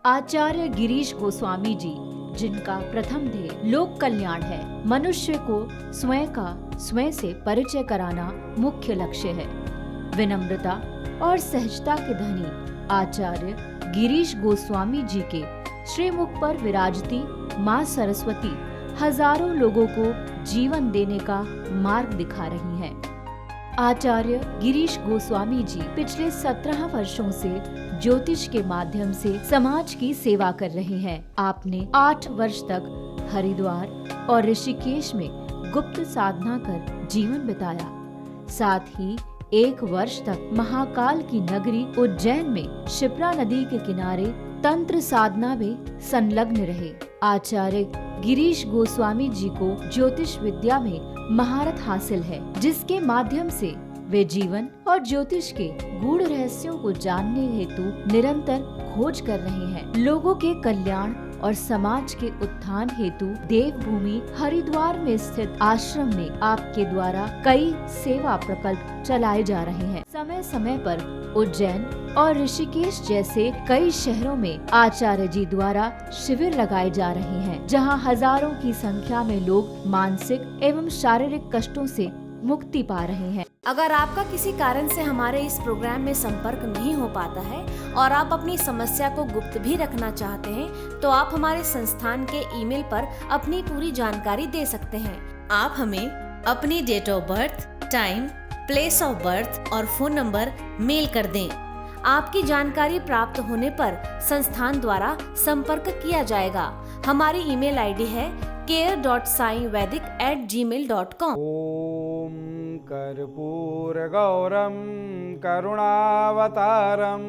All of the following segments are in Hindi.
आचार्य गिरीश गोस्वामी जी, जिनका प्रथम ध्येय लोक कल्याण है, मनुष्य को स्वयं से परिचय कराना मुख्य लक्ष्य है। विनम्रता और सहजता के धनी आचार्य गिरीश गोस्वामी जी के श्रीमुख पर विराजती माँ सरस्वती हजारों लोगों को जीवन देने का मार्ग दिखा रही हैं। आचार्य गिरीश गोस्वामी जी पिछले 17 वर्षों से ज्योतिष के माध्यम से समाज की सेवा कर रहे हैं। आपने 8 वर्ष तक हरिद्वार और ऋषिकेश में गुप्त साधना कर जीवन बिताया। साथ ही 1 वर्ष तक महाकाल की नगरी उज्जैन में शिप्रा नदी के किनारे तंत्र साधना में संलग्न रहे। आचार्य गिरीश गोस्वामी जी को ज्योतिष विद्या में महारत हासिल है, जिसके माध्यम से वे जीवन और ज्योतिष के गूढ़ रहस्यों को जानने हेतु निरंतर खोज कर रहे हैं। लोगों के कल्याण और समाज के उत्थान हेतु देवभूमि हरिद्वार में स्थित आश्रम में आपके द्वारा कई सेवा प्रकल्प चलाए जा रहे हैं। समय समय पर उज्जैन और ऋषिकेश जैसे कई शहरों में आचार्य जी द्वारा शिविर लगाए जा रहे हैं, जहां हजारों की संख्या में लोग मानसिक एवं शारीरिक कष्टों से मुक्ति पा रहे हैं। अगर आपका किसी कारण से हमारे इस प्रोग्राम में संपर्क नहीं हो पाता है और आप अपनी समस्या को गुप्त भी रखना चाहते हैं, तो आप हमारे संस्थान के ईमेल पर अपनी पूरी जानकारी दे सकते हैं। आप हमें अपनी date of birth, time, place of birth और फोन नंबर मेल कर दें। आपकी जानकारी प्राप्त होने पर संस्थान द्वारा संपर्क किया जाएगा। हमारी ईमेल आईडी है care.saivedic@gmail.com। ओम कर्पूरगौरम करुणावतारम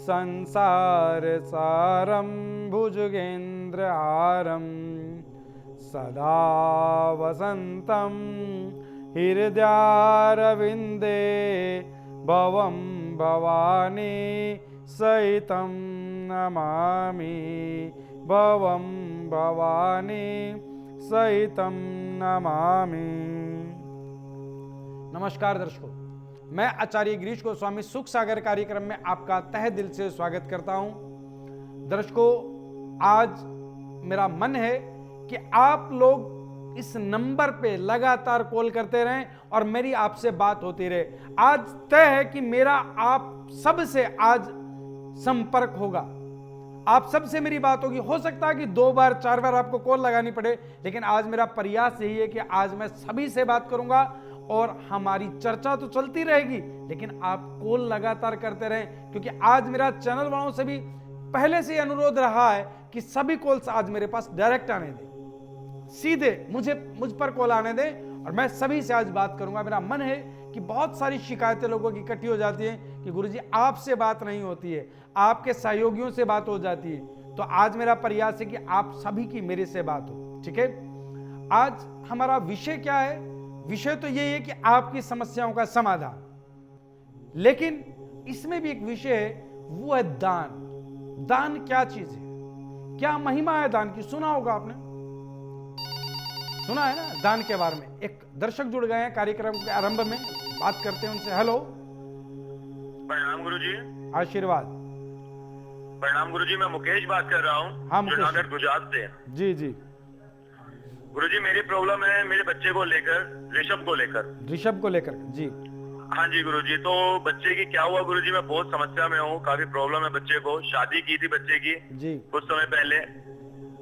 संसारसारम भुजगेन्द्रहारम सदा वसन्तं हृदयारविन्दे भवं भवानी सहितं नमामि भवं भवानी सहितं नमामि। नमस्कार दर्शकों, मैं आचार्य गिरीश गोस्वामी सुख सागर कार्यक्रम में आपका तहे दिल से स्वागत करता हूं। दर्शकों, आज मेरा मन है कि आप लोग इस नंबर पे लगातार कॉल करते रहें और मेरी आपसे बात होती रहे। आज तय है कि मेरा आप सबसे आज संपर्क होगा, आप सबसे मेरी बात होगी। हो सकता है कि 2 बार 4 बार आपको कॉल लगानी पड़े, लेकिन आज मेरा प्रयास यही है कि आज मैं सभी से बात करूंगा और हमारी चर्चा तो चलती रहेगी, लेकिन आप कॉल लगातार करते रहें, क्योंकि आज मेरा चैनल वालों से भी पहले से अनुरोध रहा है कि सभी कॉल्स आज मेरे पास डायरेक्ट आने दें, सीधे मुझ पर कॉल आने दें और मैं सभी से आज बात करूंगा। मेरा मन है कि बहुत सारी शिकायतें लोगों की इकट्ठी हो जाती हैं कि गुरुजी आपसे बात नहीं होती है, आपके सहयोगियों से बात हो जाती है। तो आज मेरा प्रयास है कि आप सभी की मेरे से बात हो। ठीक है, आज हमारा विषय क्या है? विषय तो यही है कि आपकी समस्याओं का समाधान, लेकिन इसमें भी एक विषय है, वो है दान। दान क्या चीज है, क्या महिमा है दान की? सुना होगा आपने, सुना है ना दान के बारे में। एक दर्शक जुड़ गए हैं कार्यक्रम के आरंभ में, बात करते हैं उनसे। हेलो, प्रणाम गुरुजी। आशीर्वाद। प्रणाम गुरुजी, मैं मुकेश बात कर रहा हूँ। हाँ मुकेश, जूनागढ़ गुजरात से। जी जी गुरुजी, मेरी प्रॉब्लम है मेरे बच्चे को लेकर, ऋषभ को लेकर। ऋषभ को लेकर, जी हाँ जी गुरुजी। तो बच्चे की क्या हुआ गुरुजी, मैं बहुत समस्या में हूँ, काफी प्रॉब्लम है बच्चे को। शादी की थी बच्चे की जी कुछ समय पहले,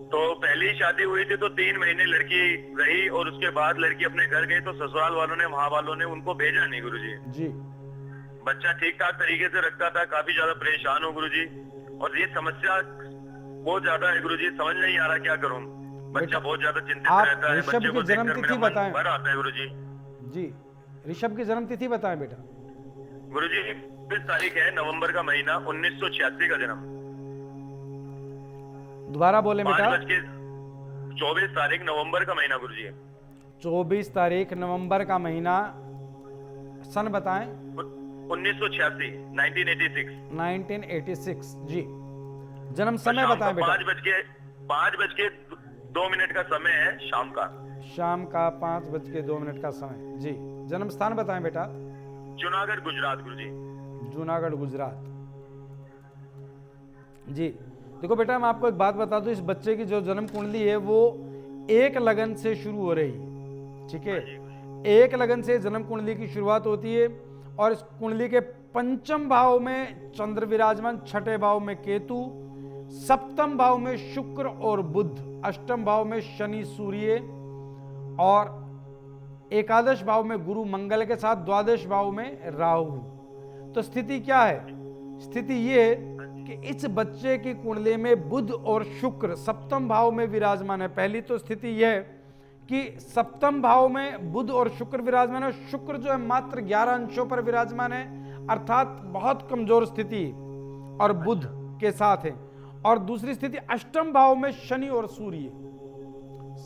तो पहली शादी हुई थी तो 3 महीने लड़की रही और उसके बाद लड़की अपने घर गई, तो ससुराल वालों ने, वहाँ वालों ने उनको भेजा नहीं गुरुजी। जी बच्चा ठीक ठाक तरीके से रखता था, काफी ज्यादा परेशान हूँ गुरुजी, और ये समस्या बहुत ज्यादा है गुरुजी, समझ नहीं आ रहा क्या करूँ। बच्चा बहुत ज्यादा चिंतित रहता है, बच्चे को देखकर मेरा मन भर आता है गुरुजी। जी, ऋषभ की जन्म तिथि बताएं बेटा। गुरुजी 20 तारीख है नवंबर का महीना, 1986 का जन्म। दोबारा बोले बेटा। 24 तारीख नवंबर का महीना गुरुजी। 24 तारीख नवंबर का महीना, सन बताएं। 1986, 1986। जी, जन्म समय बताएं बेटा। 5:02 का समय है शाम का। शाम का 5:02 का समय। जी, जन्म स्थान बताएं बेटा। जूनागढ़ गुजरात गुरुजी। जूनागढ़ गुजरात। जी देखो बेटा, मैं आपको एक बात बता दूं, इस बच्चे की जो जन्म कुंडली है वो 1 लगन से शुरू हो रही है, ठीक है। 1 लगन से जन्म कुंडली की शुरुआत होती है और इस कुंडली के 5वें भाव में चंद्र विराजमान, 6ठे भाव में केतु, 7वें भाव में शुक्र और बुध, 8वें भाव में शनि सूर्य और 11 भाव में गुरु मंगल के साथ 12 भाव में राहु। तो स्थिति क्या है? स्थिति ये है कि इस बच्चे की कुंडली में बुध और शुक्र 7वें भाव में विराजमान है। पहली तो स्थिति यह है कि 7वें भाव में बुध और शुक्र विराजमान है। शुक्र जो है मात्र 11 अंशों पर विराजमान है, अर्थात बहुत कमजोर स्थिति और बुध के साथ है। और दूसरी स्थिति 8वें भाव में शनि और सूर्य,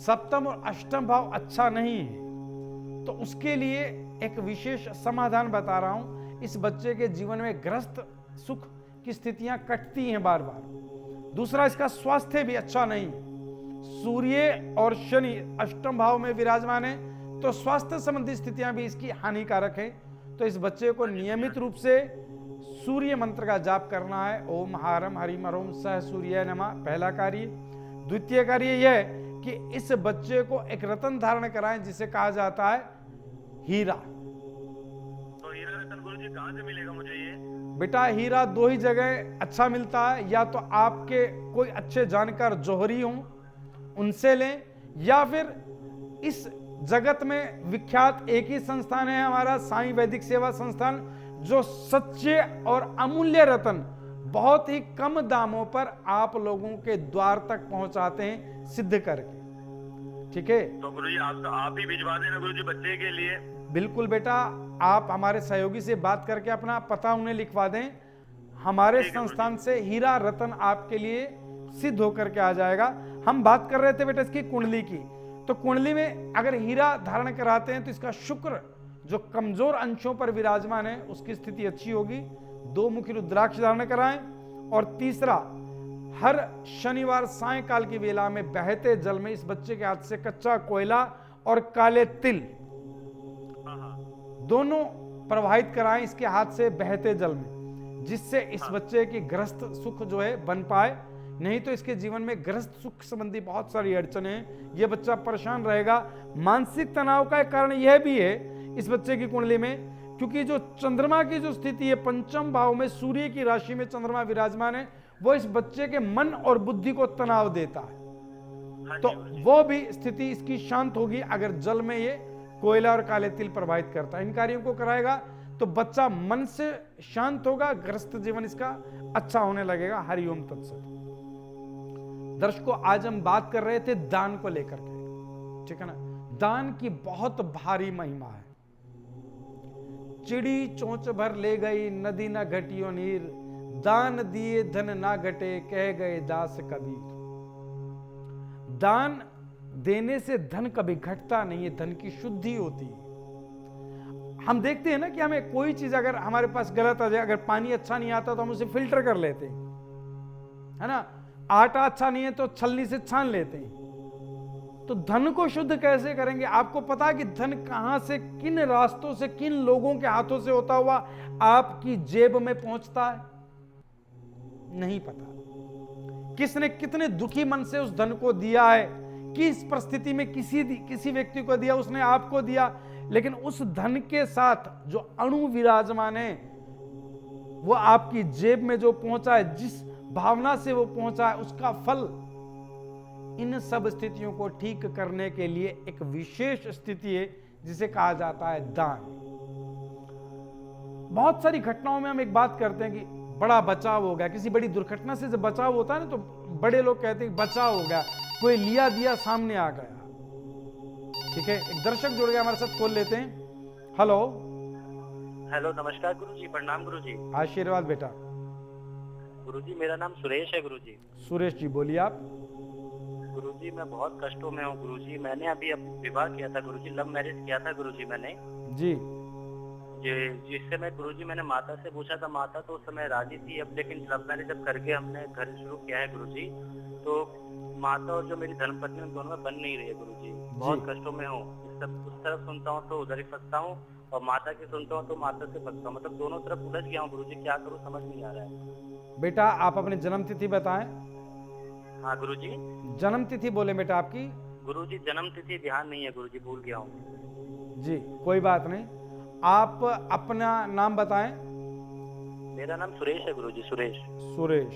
7वें और 8वें भाव अच्छा नहीं है। तो उसके लिए एक विशेष समाधान बता रहा हूं। इस बच्चे के जीवन में ग्रस्त सुख की स्थितियां कटती हैं बार बार। दूसरा, इसका स्वास्थ्य भी अच्छा नहीं। सूर्य और शनि 8वें भाव में विराजमान है, तो स्वास्थ्य संबंधी स्थितियां भी इसकी हानिकारक है। तो इस बच्चे को नियमित रूप से सूर्य मंत्र का जाप करना है। ओम हारम हरिम हरोम सह सूर्य नमः, पहला कार्य। द्वितीय कार्य यह है कि इस बच्चे को एक रत्न धारण कराएं जिसे कहा जाता है हीरा। तो हीरा रतन गुरुजी कहाँ से मिलेगा मुझे ये? बेटा, हीरा 2 ही जगह अच्छा मिलता है, या तो आपके कोई अच्छे जानकार जौहरी हों उनसे लें, या फिर इस जगत में विख्यात एक ही संस्थान है हमारा साईं वैदिक सेवा संस्थान, जो सच्चे और अमूल्य रत्न बहुत ही कम दामों पर आप लोगों के द्वार तक पहुंचाते हैं सिद्ध करके, ठीक है। तो गुरुजी आप ही भिजवा देना गुरुजी बच्चे के लिए। बिल्कुल बेटा, आप हमारे सहयोगी से बात करके अपना पता उन्हें लिखवा दें। हमारे संस्थान से हीरा रत्न आपके लिए सिद्ध होकर के आ जाएगा। हम बात कर रहे थे बेटा इसकी कुंडली की, तो कुंडली में अगर हीरा धारण कराते हैं तो इसका शुक्र जो कमजोर अंशों पर विराजमान है उसकी स्थिति अच्छी होगी। 2 मुखी रुद्राक्ष धारण कराएं। और तीसरा, हर शनिवार सायंकाल की वेला में बहते जल में इस बच्चे के हाथ से कच्चा कोयला और काले तिल दोनों प्रवाहित कराएं इसके हाथ से बहते जल में, जिससे इस बच्चे की ग्रस्त सुख जो है बन पाए। नहीं तो इसके जीवन में ग्रस्त सुख संबंधी बहुत सारी अड़चने हैं, ये बच्चा परेशान रहेगा। मानसिक तनाव का एक कारण यह भी है इस बच्चे की कुंडली में, क्योंकि जो चंद्रमा की जो स्थिति है 5वें भाव में सूर्य की राशि में चंद्रमा विराजमान है, वो इस बच्चे के मन और बुद्धि को तनाव देता है। तो वो भी स्थिति इसकी शांत होगी अगर जल में ये कोयला और काले तिल प्रवाहित करता है। इन कार्यों को कराएगा तो बच्चा मन से शांत होगा, ग्रस्त जीवन इसका अच्छा होने लगेगा। हरिओम तत्सत। दर्शकों, आज हम बात कर रहे थे दान को लेकर के, ठीक है ना। दान की बहुत भारी महिमा है। चिड़ी चोंच भर ले गई नदी न घटियो नीर, दान दिए धन ना घटे कह गए दास कबीर। दान देने से धन कभी घटता नहीं है, धन की शुद्धि होती है। हम देखते हैं ना कि हमें कोई चीज अगर हमारे पास गलत आ जाए, अगर पानी अच्छा नहीं आता तो हम उसे फिल्टर कर लेते हैं, है ना। आटा अच्छा नहीं है तो छलनी से छान लेते हैं। तो धन को शुद्ध कैसे करेंगे? आपको पता है कि धन कहां से, किन रास्तों से, किन लोगों के हाथों से होता हुआ आपकी जेब में पहुंचता है? नहीं पता। किसने कितने दुखी मन से उस धन को दिया है, किस परिस्थिति में किसी व्यक्ति को दिया, उसने आपको दिया, लेकिन उस धन के साथ जो अणु विराजमान है वो आपकी जेब में जो पहुंचा है, जिस भावना से वो पहुंचा है, उसका फल इन सब स्थितियों को ठीक करने के लिए एक विशेष स्थिति है जिसे कहा जाता है दान। बहुत सारी घटनाओं में हम एक बात करते हैं कि बड़ा बचाव हो गया, किसी बड़ी दुर्घटना से जब बचाव होता है ना तो बड़े लोग कहते हैं बचाव हो गया, कोई लिया दिया सामने आ गया। ठीक है, एक दर्शक जुड़ गया हमारे साथ, खोल लेते हैं। हेलो हेलो, नमस्कार गुरुजी। प्रणाम गुरुजी। आशीर्वाद बेटा। गुरुजी, मेरा नाम सुरेश है गुरुजी। सुरेश जी बोलिए आप। गुरुजी, मैं बहुत कष्टों में हूँ गुरुजी। मैंने अभी विवाह किया था गुरुजी, लव मैरिज किया था गुरुजी मैंने जी। जिससे मैं गुरुजी मैंने माता से पूछा था, माता तो उस समय राजी थी। अब लेकिन लव मैरिज जब करके हमने घर शुरू किया है गुरुजी, तो माता और जो मेरी धर्मपत्नी दोनों में बन नहीं रही है गुरुजी। बहुत कष्टों में हूँ। उस तरफ सुनता हूँ तो उधर ही फंसता हूँ, और माता की सुनता हूँ तो माता से फंसता हूँ, मतलब दोनों तरफ उलझ गया हूँ गुरुजी, क्या करूँ समझ नहीं आ रहा है। बेटा आप अपनी जन्म तिथि बताएं। हाँ गुरुजी। जन्म तिथि बोले बेटा आपकी। गुरुजी जन्म तिथि ध्यान नहीं है गुरुजी, भूल गया हूँ। जी कोई बात नहीं, आप अपना नाम बताएं। मेरा नाम सुरेश है गुरुजी, सुरेश। सुरेश।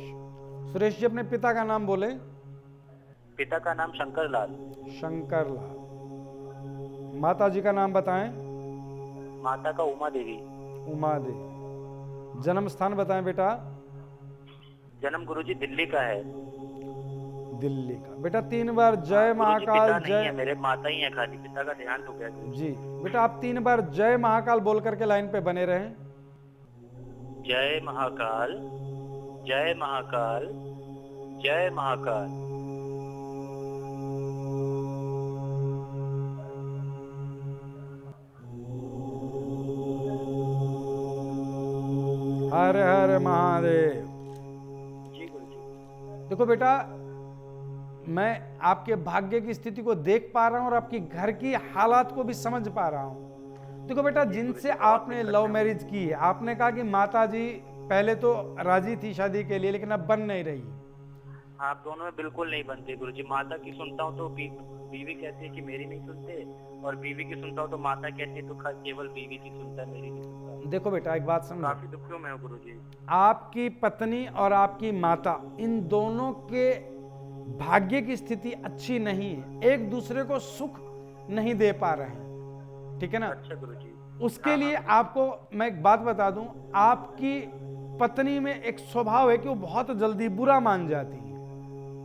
सुरेश जी अपने पिता का नाम बोले। पिता का नाम शंकर लाल। शंकर लाल। माता जी का नाम बताएं। माता का उमा देवी। उमा देवी। जन्म स्थान बताएं बेटा। जन्म गुरुजी दिल्ली का है। दिल्ली का। बेटा 3 बार जय गुरुजी महाकाल पिता नहीं है, जय। मेरे माता ही है खाली, पिता का ध्यान तो गया गुरुजी। जी बेटा आप 3 बार जय महाकाल बोल करके लाइन पे बने रहें। जय महाकाल, जय महाकाल, जय महाकाल। हर हर महादेव। जी गुरुजी। देखो बेटा मैं आपके भाग्य की स्थिति को देख पा रहा हूं और आपकी घर की हालात को भी समझ पा रहा हूं। देखो बेटा जिनसे आपने लव मैरिज की है, आपने कहा कि माता जी पहले तो राजी थी शादी के लिए लेकिन अब बन नहीं रही। आप दोनों में बिल्कुल नहीं बनते गुरुजी। माता की सुनता हूँ तो बीवी कहती है कि मेरी नहीं सुनते, और बीवी की सुनता हूँ तो माता कहती है तो केवल बीवी की सुनता है, मेरी नहीं सुनता। देखो बेटा एक बात समझो, काफी दुखों में हूँ गुरुजी। आपकी पत्नी और आपकी माता इन दोनों के भाग्य की स्थिति अच्छी नहीं है, एक दूसरे को सुख नहीं दे पा रहे हैं, ठीक है ना। अच्छा गुरुजी। उसके लिए आपको मैं एक बात बता दूं, आपकी पत्नी में एक स्वभाव है कि वो बहुत जल्दी बुरा मान जाती है।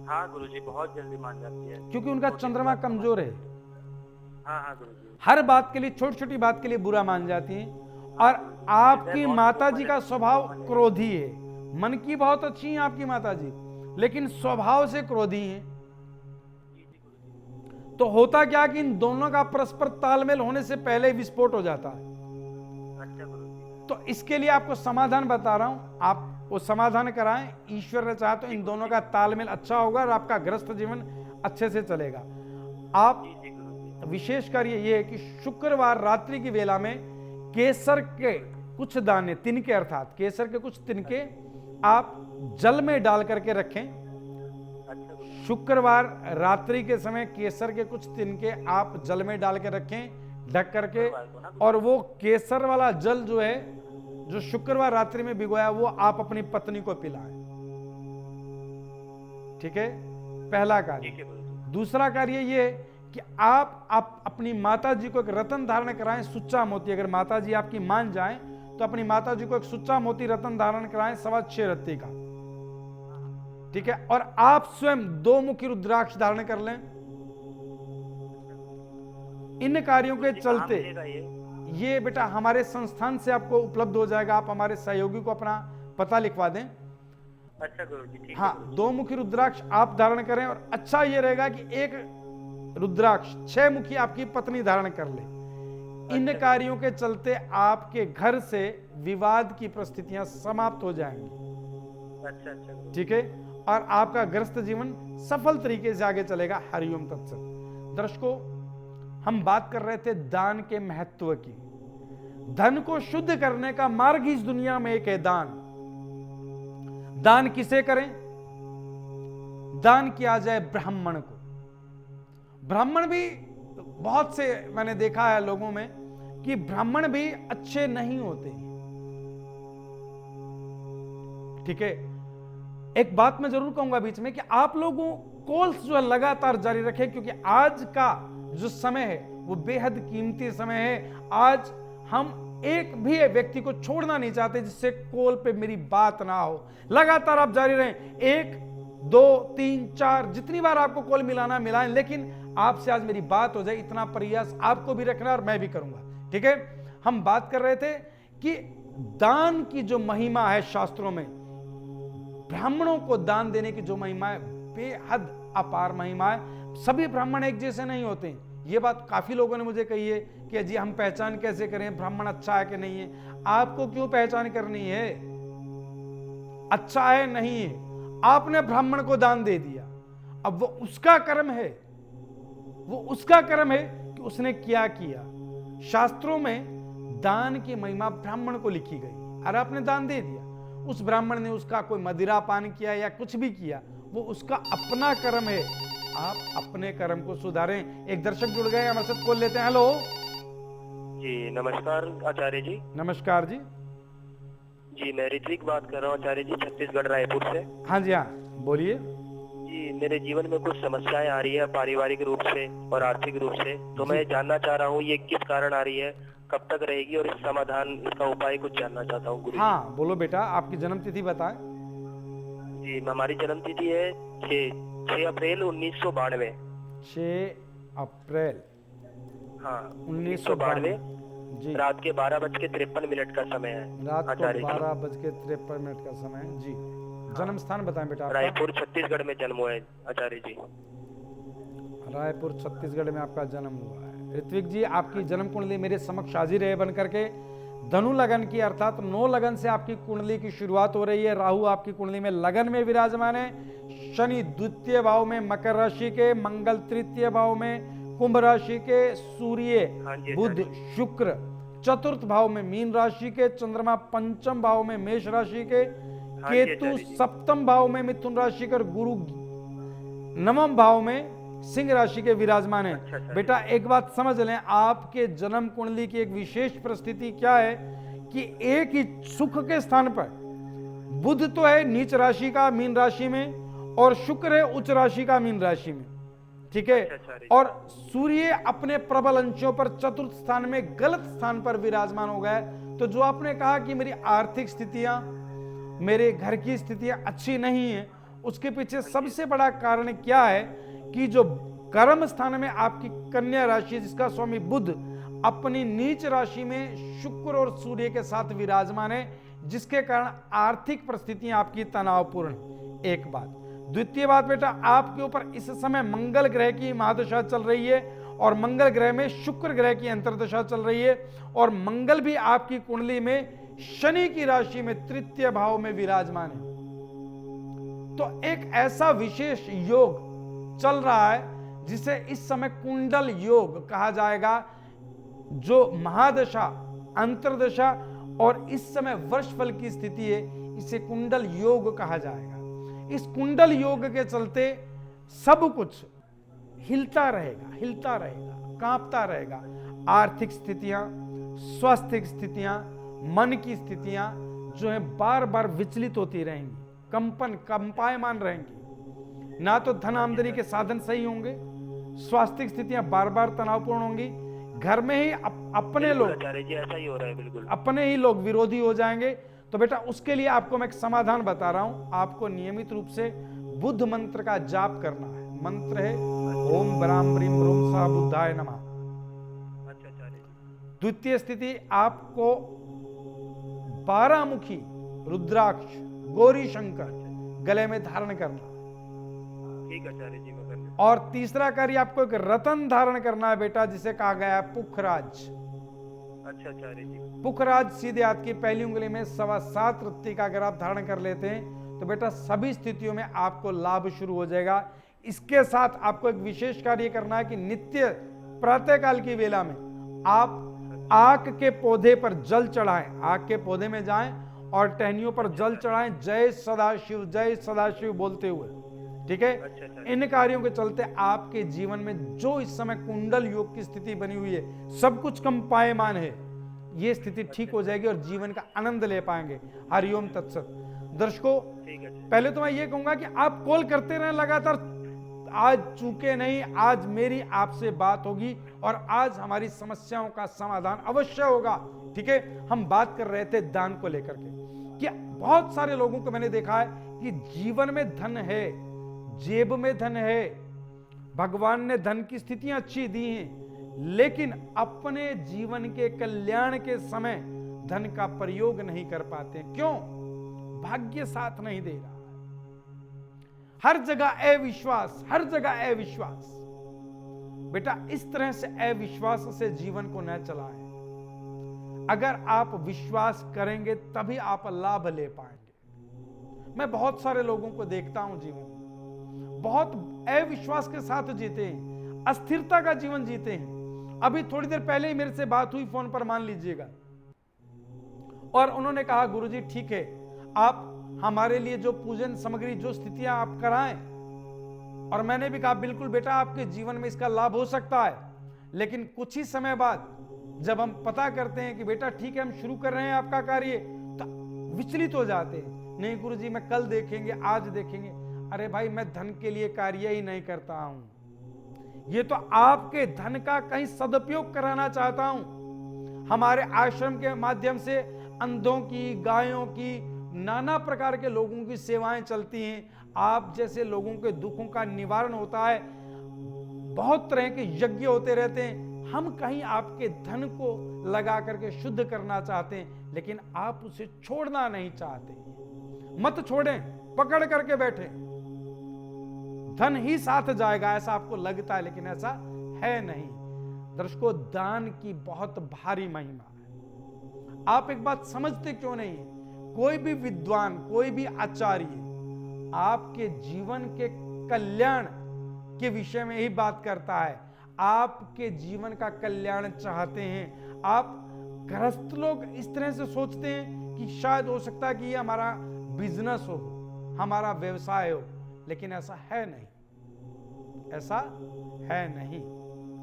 हाँ गुरुजी बहुत जल्दी मान जाती है, क्योंकि उनका चंद्रमा कमजोर है। हाँ हाँ गुरुजी। हर बात के लिए, छोटी छोटी बात के लिए बुरा मान जाती है। और आपकी माता जी का स्वभाव क्रोधी है। मन की बहुत अच्छी है आपकी माता जी, लेकिन स्वभाव से क्रोधी हैं। तो होता क्या कि इन दोनों का परस्पर तालमेल होने से पहले विस्फोट हो जाता है। अच्छा गुरुजी। तो इसके लिए आपको समाधान बता रहा हूं, आप वो समाधान कराएं। ईश्वर ने चाहा तो इन दोनों का तालमेल अच्छा होगा और आपका गृहस्थ जीवन अच्छे से चलेगा। आप विशेषकर ये है कि शुक्रवार रात्रि की वेला में केसर के कुछ दाने, तिनके अर्थात केसर के कुछ तिनके आप जल में डाल करके रखें। शुक्रवार रात्रि के समय केसर के कुछ तिनके आप जल में डाल के रखें ढक करके, और वो केसर वाला जल जो है जो शुक्रवार रात्रि में भिगोया वो आप अपनी पत्नी को पिलाएं। ठीक है, पहला कार्य। दूसरा कार्य ये है कि आप अपनी माता जी को एक रतन धारण कराएं, सुच्चा मोती। अगर माता जी आपकी मान जाएं तो अपनी माता जी को एक सुच्चा मोती रतन धारण कराएं 6.25 रत्ती का, ठीक है। और आप स्वयं 2 मुखी रुद्राक्ष धारण कर लें। इन कार्यों के चलते ये बेटा हमारे संस्थान से आपको उपलब्ध हो जाएगा। आप हमारे सहयोगी को अपना पता लिखवा दें। अच्छा गुरुजी, ठीक है। हाँ, 2 मुखी रुद्राक्ष आप धारण करें, और अच्छा ये रहेगा कि एक रुद्राक्ष 6 मुखी आपकी पत्नी धारण कर ले। इन कार्यों के चलते आपके घर से विवाद की परिस्थितियां समाप्त हो जाएंगी। अच्छा अच्छा, ठीक है, और आपका गृहस्थ जीवन सफल तरीके से आगे चलेगा। हरिओम तत्सत। दर्शकों, हम बात कर रहे थे दान के महत्व की। धन को शुद्ध करने का मार्ग इस दुनिया में एक है दान। दान किसे करें? दान किया जाए ब्राह्मण को। ब्राह्मण भी बहुत से मैंने देखा है लोगों में कि ब्राह्मण भी अच्छे नहीं होते। ठीक है, एक बात मैं जरूर कहूंगा बीच में कि आप लोगों कॉल्स जो है लगातार जारी रखें, क्योंकि आज का जो समय है वो बेहद कीमती समय है। आज हम एक भी व्यक्ति को छोड़ना नहीं चाहते जिससे कॉल पे मेरी बात ना हो। लगातार आप जारी रहें, 1 2 3 4 जितनी बार आपको कॉल मिलाना मिलाएं, लेकिन आपसे आज मेरी बात हो जाए इतना प्रयास आपको भी रखना और मैं भी करूंगा। ठीक है, हम बात कर रहे थे कि दान की जो महिमा है शास्त्रों में, ब्राह्मणों को दान देने की जो महिमा है बेहद अपार महिमा है। सभी ब्राह्मण एक जैसे नहीं होते। ये बात काफी लोगों ने मुझे कही है कि जी हम पहचान कैसे करें ब्राह्मण अच्छा है कि नहीं है। आपको क्यों पहचान करनी है? अच्छा है नहीं है, आपने ब्राह्मण को दान दे दिया, अब वो उसका कर्म है, वो उसका कर्म है कि उसने क्या किया। शास्त्रों में दान की महिमा ब्राह्मण को लिखी गई और आपने दान दे दिया। उस ब्राह्मण ने उसका कोई मदिरा पान किया या कुछ भी किया, वो उसका अपना कर्म है। आप अपने कर्म को सुधारें। एक दर्शक जुड़ गए, हमारे साथ कॉल लेते हैं। हेलो जी नमस्कार आचार्य जी। नमस्कार जी। जी मैं ऋत्विक बात कर रहा हूँ आचार्य जी, छत्तीसगढ़ रायपुर से। हाँ जी, हाँ बोलिए। जी मेरे जीवन में कुछ समस्याएं आ रही है, पारिवारिक रूप से और आर्थिक रूप से। तो मैं जानना चाह रहा हूँ ये किस कारण आ रही है, कब तक रहेगी, और इस समाधान, इसका उपाय कुछ जानना चाहता हूँ। हाँ बोलो बेटा, आपकी जन्म तिथि बताएं। जी हमारी जन्म तिथि है 6 अप्रैल 1992। 6 अप्रैल हाँ 1992 जी। रात के 12:53 का समय है रात को आचार्य जी। 12:53 का समय है जी। जन्म स्थान बताएं बेटा आपका। रायपुर छत्तीसगढ़ में जन्म हुआ है आचार्य जी। रायपुर छत्तीसगढ़ में आपका जन्म हुआ है। ऋत्विक जी, आपकी जन्म कुंडली मेरे समक्ष हाजिर है बन करके। धनु लगन की अर्थात 9 लगन से आपकी कुंडली की शुरुआत हो रही है। राहु आपकी कुंडली में लगन में विराजमान है। शनि द्वितीय भाव में मकर राशि के, मंगल तृतीय भाव में कुंभ राशि के, सूर्य बुध शुक्र चतुर्थ भाव में मीन राशि के, चंद्रमा पंचम भाव में मेष राशि के, केतु सप्तम भाव में मिथुन राशि के, गुरु नवम भाव में सिंह राशि के विराजमान है। बेटा एक बात समझ लें, आपके जन्म कुंडली की एक विशेष परिस्थिति क्या है कि एक ही सुख के स्थान पर बुध तो है नीच राशि का मीन राशि में, और शुक्र है उच्च राशि का मीन राशि में, ठीक है। और सूर्य अपने प्रबल अंशों पर चतुर्थ स्थान में गलत स्थान पर विराजमान हो गए। तो जो आपने कहा कि मेरी आर्थिक स्थितियां, मेरे घर की स्थितियां अच्छी नहीं है, उसके पीछे सबसे बड़ा कारण क्या है कि जो कर्म स्थान में आपकी कन्या राशि है, जिसका स्वामी बुध अपनी नीच राशि में शुक्र और सूर्य के साथ विराजमान है, जिसके कारण आर्थिक परिस्थितियां आपकी तनावपूर्ण। एक बात। द्वितीय बात बेटा, आपके ऊपर इस समय मंगल ग्रह की महादशा चल रही है, और मंगल ग्रह में शुक्र ग्रह की अंतर्दशा चल रही है, और मंगल भी आपकी कुंडली में शनि की राशि में तृतीय भाव में विराजमान है। तो एक ऐसा विशेष योग चल रहा है जिसे इस समय कुंडल योग कहा जाएगा, जो महादशा, अंतर्दशा और इस समय वर्षफल की स्थिति है, इसे कुंडल योग कहा जाएगा। इस कुंडल योग के चलते सब कुछ हिलता रहेगा, कांपता रहेगा। आर्थिक स्थितियां, स्वास्थ्य स्थितियां, मन की स्थितियां जो है बार बार विचलित होती रहेंगी, कंपायमान रहेंगी। ना तो धन आमदनी के साधन सही होंगे, स्वास्थ्य स्थितियां बार बार तनावपूर्ण होंगी, घर में ही अपने लोग, ऐसा ही हो रहा है बिल्कुल, अपने ही लोग विरोधी हो जाएंगे। तो बेटा उसके लिए आपको मैं एक समाधान बता रहा हूं। आपको नियमित रूप से बुद्ध मंत्र का जाप करना है। मंत्र है ओम ब्राम ब्रीम ब्रूम सा बुद्धाय नमः। द्वितीय स्थिति, आपको 12 मुखी रुद्राक्ष गौरी शंकर गले में धारण करना। ठीक है आचार्य जी, मैं कर लूंगा। और तीसरा कार्य, आपको एक रतन धारण करना है बेटा, जिसे कहा गया है पुखराज। अच्छा आचार्य जी। पुखराज सीधे हाथ की पहली उंगली में 7.25 रत्ती का अगर आप धारण कर लेते हैं तो बेटा सभी स्थितियों में आपको लाभ शुरू हो जाएगा। इसके साथ आपको एक विशेष कार्य करना है कि नित्य प्रातःकाल की वेला में आप आक के पौधे पर जल चढ़ाएं। आक के पौधे में जाएं और टहनियों पर जल चढ़ाएं, जय सदाशिव बोलते हुए, ठीक है। इन कार्यों के चलते आपके जीवन में जो इस समय कुंडल योग की स्थिति बनी हुई है, सब कुछ कंपायमान है, ये स्थिति ठीक हो जाएगी और जीवन का आनंद ले पाएंगे। हरिओम तत्सत। दर्शकों, पहले तो मैं ये कहूंगा कि आप कॉल करते रहें लगातार। आज चूके नहीं, आज मेरी आपसे बात होगी और आज हमारी समस्याओं का समाधान अवश्य होगा, ठीक है। हम बात कर रहे थे दान को लेकर के कि बहुत सारे लोगों को मैंने देखा है कि जीवन में धन है, जेब में धन है, भगवान ने धन की स्थितियां अच्छी दी हैं, लेकिन अपने जीवन के कल्याण के समय धन का प्रयोग नहीं कर पाते। क्यों? भाग्य साथ नहीं दे रहा। हर जगह अविश्वास, हर जगह अविश्वास। बेटा इस तरह से अविश्वास से जीवन को न चलाएं। अगर आप विश्वास करेंगे तभी आप लाभ ले पाएंगे। मैं बहुत सारे लोगों को देखता हूं जीवन में, बहुत अविश्वास के साथ जीते हैं, अस्थिरता का जीवन जीते हैं। अभी थोड़ी देर पहले ही मेरे से बात हुई फोन पर, मान लीजिएगा और उन्होंने कहा गुरुजी ठीक है, आप हमारे लिए जो पूजन सामग्री, जो स्थितियां आप कराएं। और मैंने भी कहा बिल्कुल बेटा, आपके जीवन में इसका लाभ हो सकता है। लेकिन कुछ ही समय बाद जब हम पता करते हैं कि बेटा ठीक है, हम शुरू कर रहे हैं आपका कार्य, तो विचलित हो जाते हैं। नहीं गुरुजी, मैं कल देखेंगे, आज देखेंगे। अरे भाई, मैं धन के लिए कार्य ही नहीं करता हूं, ये तो आपके धन का कहीं सदुपयोग कराना चाहता हूं। हमारे आश्रम के माध्यम से अंधों की, गायों की, नाना प्रकार के लोगों की सेवाएं चलती हैं। आप जैसे लोगों के दुखों का निवारण होता है, बहुत तरह के यज्ञ होते रहते हैं। हम कहीं आपके धन को लगा करके शुद्ध करना चाहते हैं, लेकिन आप उसे छोड़ना नहीं चाहते। मत छोड़ें, पकड़ करके बैठे, धन ही साथ जाएगा ऐसा आपको लगता है, लेकिन ऐसा है नहीं। दर्शकों, दान की बहुत भारी महिमा है। आप एक बात समझते क्यों नहीं? कोई भी विद्वान, कोई भी आचार्य आपके जीवन के कल्याण के विषय में ही बात करता है। आपके जीवन का कल्याण चाहते हैं। आप गृहस्थ लोग इस तरह से सोचते हैं कि शायद हो सकता है कि ये हमारा बिजनेस हो, हमारा व्यवसाय हो, लेकिन ऐसा है नहीं, ऐसा है नहीं।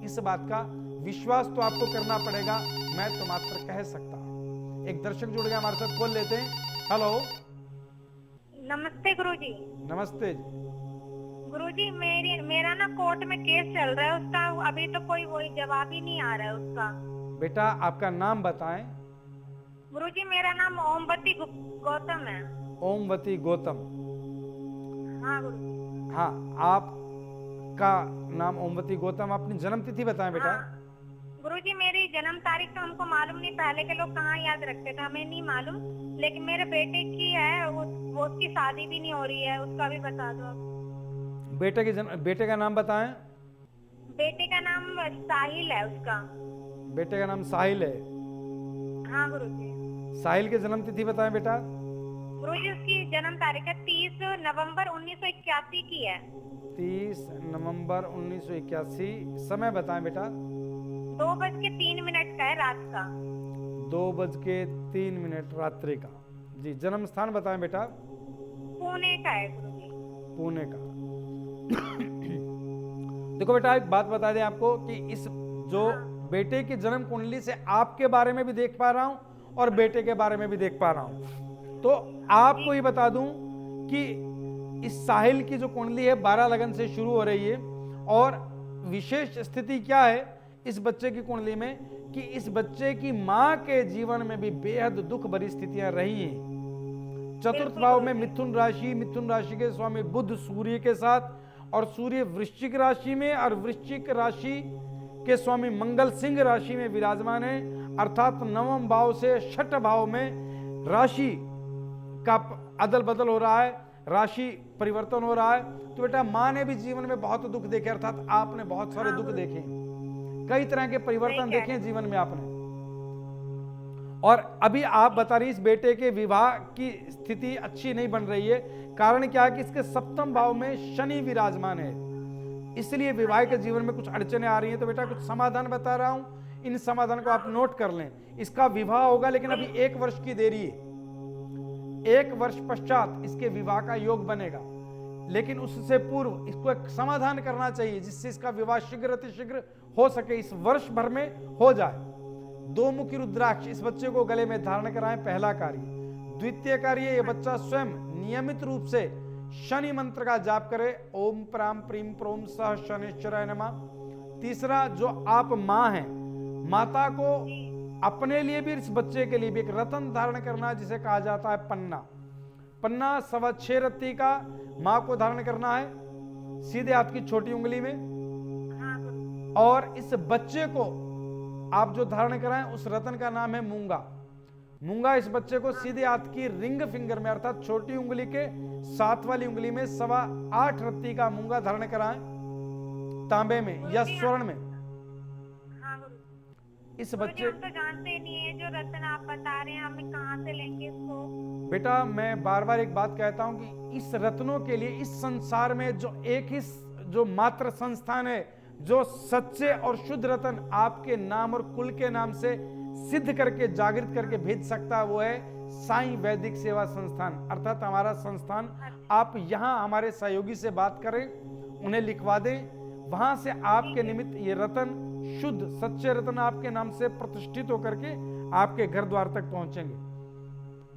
इस बात का विश्वास तो आपको करना पड़ेगा, मैं तो मात्र कह सकता हूं। एक दर्शक जुड़ गया हमारे साथ, खोल लेते हैं। हेलो, नमस्ते गुरुजी। नमस्ते गुरुजी, मेरा ना कोर्ट में केस चल रहा है, उसका अभी तो कोई वही जवाब ही नहीं आ रहा है उसका। बेटा, आपका नाम बताएं। गुरुजी, मेरा नाम ओमवती गौतम है। ओमवती गौतम। हाँ गुरुजी। हाँ, आपका नाम ओमवती गौतम। अपनी जन्म तिथि बताएं बेटा। हाँ। गुरुजी, मेरी जन्म तारीख तो हमको मालूम नहीं, पहले के लोग कहाँ याद रखते थे, हमें नहीं मालूम। लेकिन मेरे बेटे की है, वो उसकी शादी भी नहीं हो रही है, उसका भी बता दो आप। बेटे का नाम बताएं। बेटे का नाम साहिल है उसका। बेटे का नाम साहिल है। हाँ गुरुजी। साहिल की जन्म तिथि बताएं बेटा। गुरुजी, उसकी जन्म तारीख है 30 नवंबर 1981 की है। 30 नवंबर 1981। समय बताएं बेटा। 2:03 का है रात का। 2:03 रात्रि का। जी, जन्म स्थान बताएं बेटा। पुणे का है गुरुजी। पुणे का। देखो बेटा, एक बात बता दें आपको कि इस जो बेटे की जन्म कुंडली से आपके बारे में भी देख पा रहा हूं और बेटे के बारे में भी देख पा रहा हूं, तो आपको ये बता दूं कि इस साहिल की जो कुंडली है 12 लगन से शुरू हो रही है। और विशेष स्थिति क्या है इस बच्चे की कुंडली में कि इस बच्चे की मां के जीवन में भी बेहद दुख भरी स्थितियां रही हैं। चतुर्थ भाव में मिथुन राशि के स्वामी बुध सूर्य के साथ, और सूर्य वृश्चिक राशि में, और वृश्चिक राशि के स्वामी मंगल सिंह राशि में विराजमान है। अर्थात नवम भाव से छठ भाव में राशि का अदल बदल हो रहा है, राशि परिवर्तन हो रहा है। तो बेटा, मां ने भी जीवन में बहुत दुख देखे, अर्थात आपने बहुत सारे दुख देखे, कई तरह के परिवर्तन देखे जीवन में आपने। और अभी आप बता रही इस बेटे के विवाह की स्थिति अच्छी नहीं बन रही है। कारण क्या है कि इसके सप्तम भाव में शनि विराजमान है, इसलिए विवाह के जीवन में कुछ अड़चने आ रही हैं। तो बेटा, कुछ समाधान बता रहा हूं, इन समाधान को आप नोट कर लें। इसका विवाह होगा, लेकिन अभी 1 वर्ष की देरी है। 1 वर्ष पश्चात इसके विवाह का योग बनेगा, लेकिन उससे पूर्व इसको एक समाधान करना चाहिए जिससे इसका विवाह शीघ्र अतिशीघ्र हो सके, इस वर्ष भर में हो जाए। 2 मुखी रुद्राक्ष इस बच्चे को गले में धारण कराएं, पहला कार्य। द्वितीय कार्य, ये बच्चा स्वयं नियमित रूप से शनि मंत्र का जाप करे, ओम प्राम प्रीम प्रोम सह शनिश्चराय नमः। तीसरा, जो आप मां हैं, माता को अपने लिए भी इस बच्चे के लिए भी एक रत्न धारण करना है जिसे कहा जाता है पन्ना। पन्ना 6.25 रत्ती का मां को धारण करना है सीधे हाथ की छोटी उंगली में। और इस बच्चे को आप जो धारण कराएं उस रत्न का नाम है मूंगा। मूंगा इस बच्चे को सीधे हाथ की रिंग फिंगर में, अर्थात छोटी उंगली के 7 वाली उंगली में 8.25 रत्ती का मूंगा धारण कराएं, तांबे में या स्वर्ण में। इस बच्चे हम तो जानते नहीं है, जो रत्न आप बता रहे हैं हमें कहाँ से लेंगे इसको? बेटा, मैं बार बार एक बात कहता हूं कि इस रत्नों के लिए इस संसार में जो एक ही जो मात्र संस्थान है जो सच्चे और शुद्ध रत्न आपके नाम और कुल के नाम से सिद्ध करके जागृत करके भेज सकता है वो है साईं वैदिक सेवा संस्थान, अर्थात हमारा संस्थान। आप यहाँ हमारे सहयोगी से बात करें, उन्हें लिखवा दें, वहां से आपके निमित्त ये रतन शुद्ध सच्चे रतन आपके नाम से प्रतिष्ठित होकर के आपके घर द्वार तक पहुंचेंगे।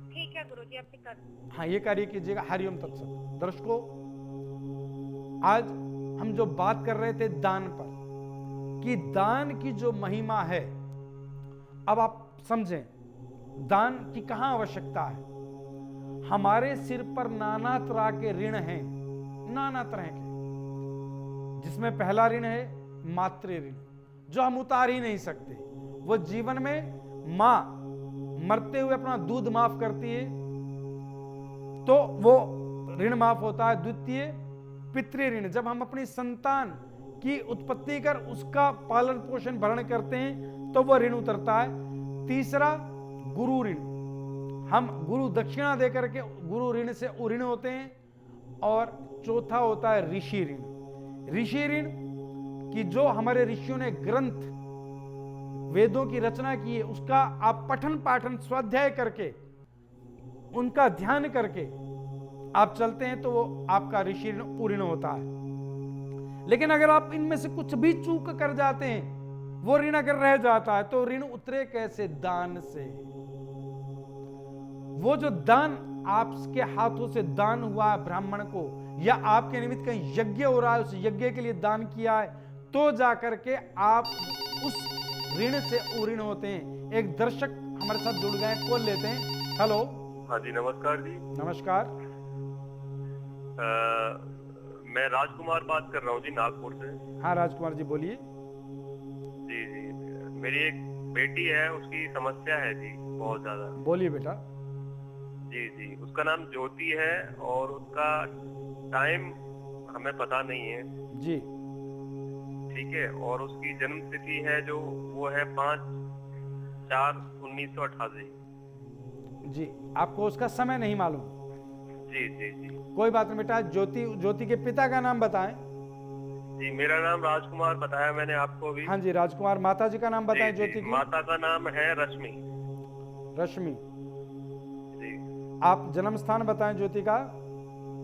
ठीक है गुरुजी, अब भी कर। हाँ, ये कार्य कीजिएगा। हरिओम तत्सत। दर्शकों, आज हम जो बात कर रहे थे दान पर, कि दान की जो महिमा है, अब आप समझें दान की कहां आवश्यकता है। हमारे सिर पर नाना तरह के ऋण हैं, नाना तरह के, जिसमें पहला ऋण है मातृ ऋण, जो हम उतार ही नहीं सकते। वो जीवन में मां मरते हुए अपना दूध माफ करती है तो वो ऋण माफ होता है। द्वितीय पितृ ऋण, जब हम अपनी संतान की उत्पत्ति कर उसका पालन पोषण भरण करते हैं तो वो ऋण उतरता है। तीसरा गुरु ऋण, हम गुरु दक्षिणा देकर के गुरु ऋण से उऋण होते हैं। और चौथा होता है ऋषि ऋण। ऋषि ऋण कि जो हमारे ऋषियों ने ग्रंथ वेदों की रचना की है, उसका आप पठन पाठन स्वाध्याय करके उनका ध्यान करके आप चलते हैं तो वो आपका ऋषि ऋण उऋण होता है। लेकिन अगर आप इनमें से कुछ भी चूक कर जाते हैं, वो ऋण अगर रह जाता है तो ऋण उतरे कैसे? दान से। वो जो दान आपके हाथों से दान हुआ है ब्राह्मण को, या आपके निमित्त कहीं यज्ञ हो रहा है, उस यज्ञ के लिए दान किया है, तो जाकर के आप उस ऋण से उऋण होते हैं। एक दर्शक हमारे साथ जुड़ गए, कॉल लेते हैं। हेलो। हाँ जी, नमस्कार जी। नमस्कार। मैं राजकुमार बात कर रहा हूँ जी, नागपुर से। हाँ राजकुमार जी, बोलिए। जी जी, मेरी एक बेटी है, उसकी समस्या है जी बहुत ज्यादा। बोलिए बेटा। जी जी, उसका नाम ज्योति है और उसका टाइम हमें पता नहीं है जी। ठीक है, और उसकी जन्म तिथि है जो वो है 5/4/1988। जी, आपको उसका समय नहीं मालूम? जी जी जी, कोई बात नहीं बेटा। ज्योति के पिता का नाम बताएं। जी मेरा नाम राजकुमार बताया मैंने आपको भी। हाँ जी राजकुमार। माता जी का नाम बताएं ज्योति की। माता का नाम है रश्मि। रश्मि जी। आप जन्म स्थान बताएं ज्योति का।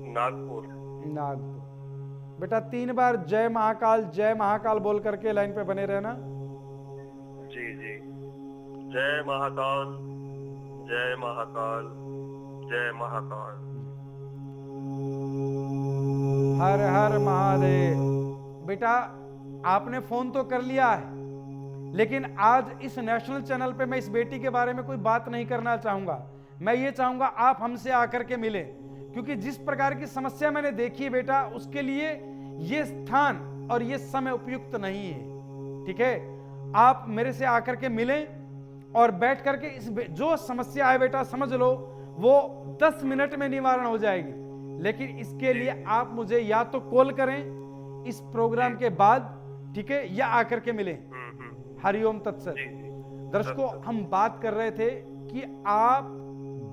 नागपुर। नागपुर। बेटा 3 बार जय महाकाल बोल करके लाइन पे बने रहना। जी जी, जय महाकाल जय महाकाल जय महाकाल। हर हर महादेव। बेटा आपने फोन तो कर लिया है, लेकिन आज इस नेशनल चैनल पे मैं इस बेटी के बारे में कोई बात नहीं करना चाहूंगा। मैं ये चाहूंगा आप हमसे आकर के मिलें, क्योंकि जिस प्रकार की समस्या मैंने देखी है बेटा, उसके लिए ये स्थान और ये समय उपयुक्त नहीं है। ठीक है, आप मेरे से आकर के मिलें और बैठ करके इस जो समस्या है बेटा, समझ लो वो 10 मिनट में निवारण हो जाएगी। लेकिन इसके लिए आप मुझे या तो कॉल करें इस प्रोग्राम के बाद, ठीक है, या आकर के मिलें। हरिओम तत्सत। दर्शकों, हम बात कर रहे थे कि आप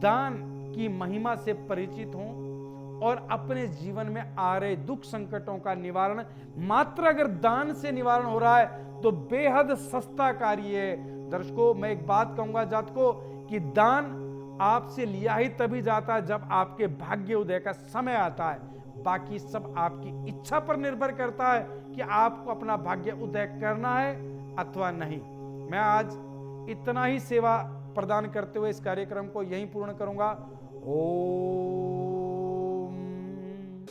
दान की महिमा से परिचित हों और अपने जीवन में आ रहे दुख संकटों का निवारण मात्र अगर दान से निवारण हो रहा है तो बेहद सस्ता कार्य है। दर्शकों, मैं एक बात कहूंगा जातको कि दान आपसे लिया ही तभी जाता है जब आपके भाग्य उदय का समय आता है। बाकी सब आपकी इच्छा पर निर्भर करता है कि आपको अपना भाग्य उदय करना है अथवा नहीं। मैं आज इतना ही सेवा प्रदान करते हुए इस कार्यक्रम को यहीं पूर्ण करूंगा। ओम।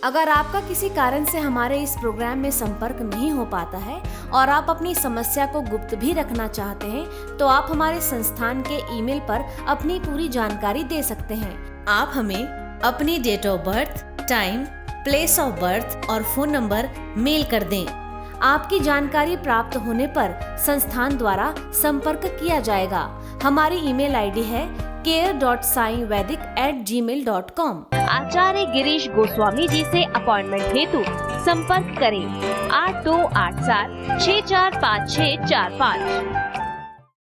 अगर आपका किसी कारण से हमारे इस प्रोग्राम में संपर्क नहीं हो पाता है और आप अपनी समस्या को गुप्त भी रखना चाहते हैं, तो आप हमारे संस्थान के ईमेल पर अपनी पूरी जानकारी दे सकते हैं। आप हमें अपनी date of birth, time, place of birth और फोन नंबर मेल कर दें। आपकी जानकारी प्राप्त होने पर संस्थान द्वारा संपर्क किया जाएगा। हमारी ईमेल आईडी है care.saivedic@gmail.com। आचार्य गिरीश गोस्वामी जी से अपॉइंटमेंट हेतु संपर्क करें 8287 645645।